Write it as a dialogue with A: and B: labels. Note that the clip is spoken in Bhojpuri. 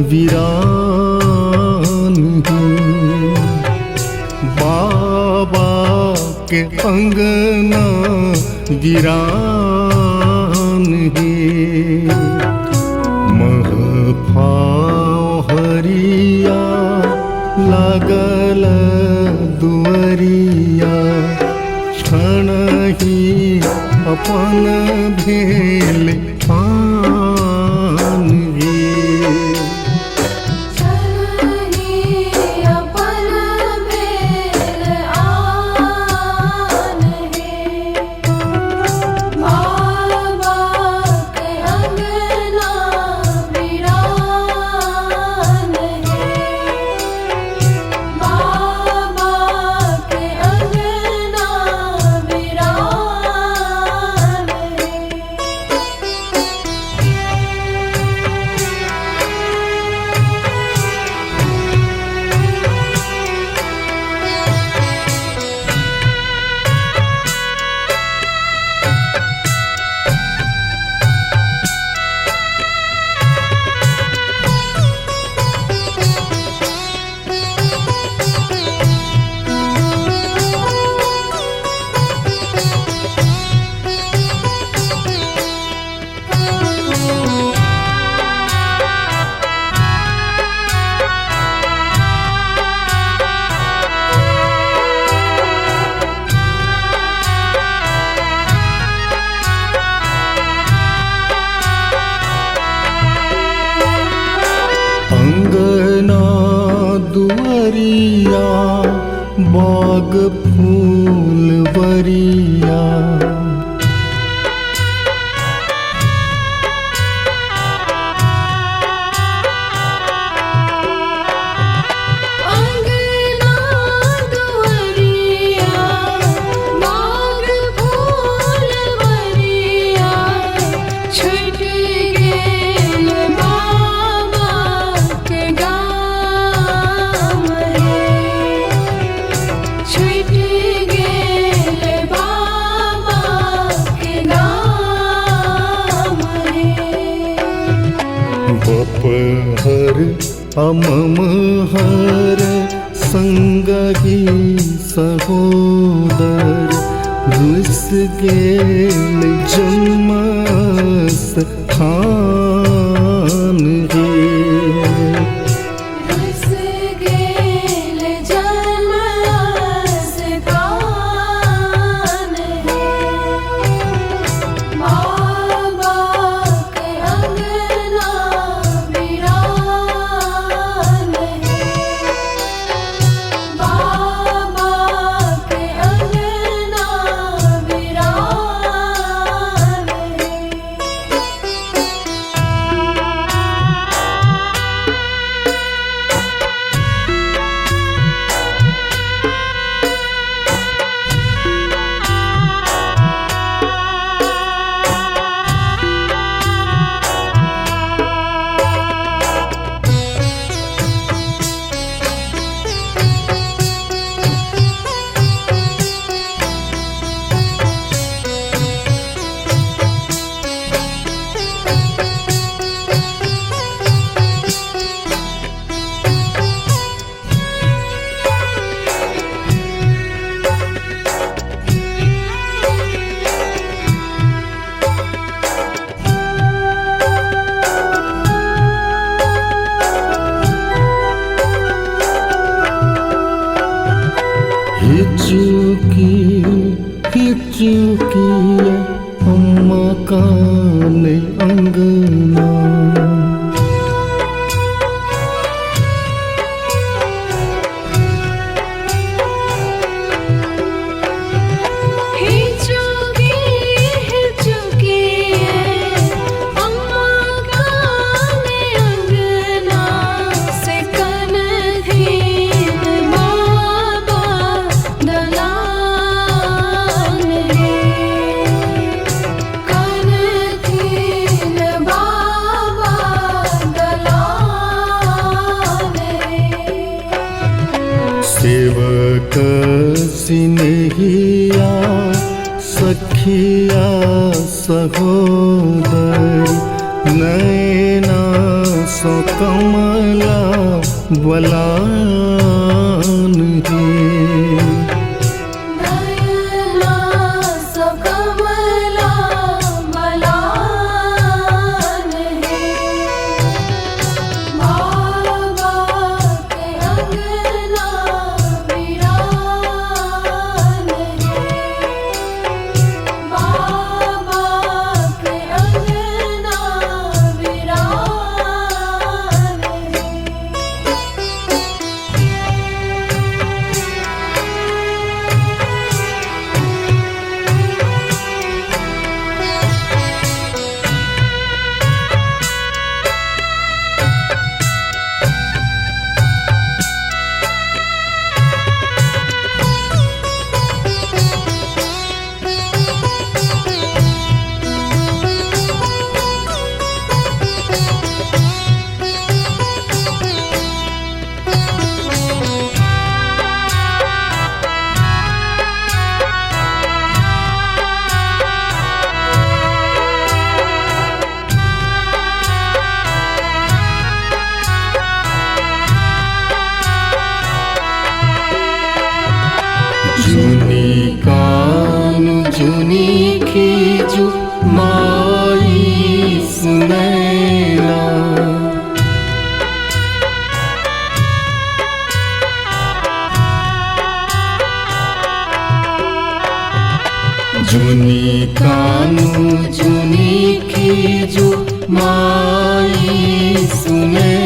A: वीरान है। बाबा के अंगना वीरान है। महफाव हरिया लागल दुअरिया, क्षण ही अपन भेल पान गे। अंगना दुअरिया बाग फूल बरिया,
B: अंगना दुअरिया बाग फूल बरिया, छूट गेल बाबा के गाम रे। छूट गेल बाबा के गाम रे।
A: बपहर अममहर संगही सहोदर, रुस गेल जन्मस स्थान गे।
B: रुस गेल जन्मस्थान है। बाबा के अंगना वीरान है। बाबा के अंगना वीरान है।
A: हिचुकी अम्मा कान अंगना,
B: हिचुकी हिचुकी अम्मा कान अंगना, से कनधीन बाबा दलान रे। कनधीन बाबा दलान रे।
A: सेवक सिनहिया सखिया सहोदर, नैना सो कमला बलान है।
B: नयना सो कमला बलान है। बाबा के अंगना वीरान है। बाबा के अंगना वीरान है।
A: जुनी कान जुनी खीजू माई सुनैना। जुनी कानू जुनी खीजू माई सुनैना।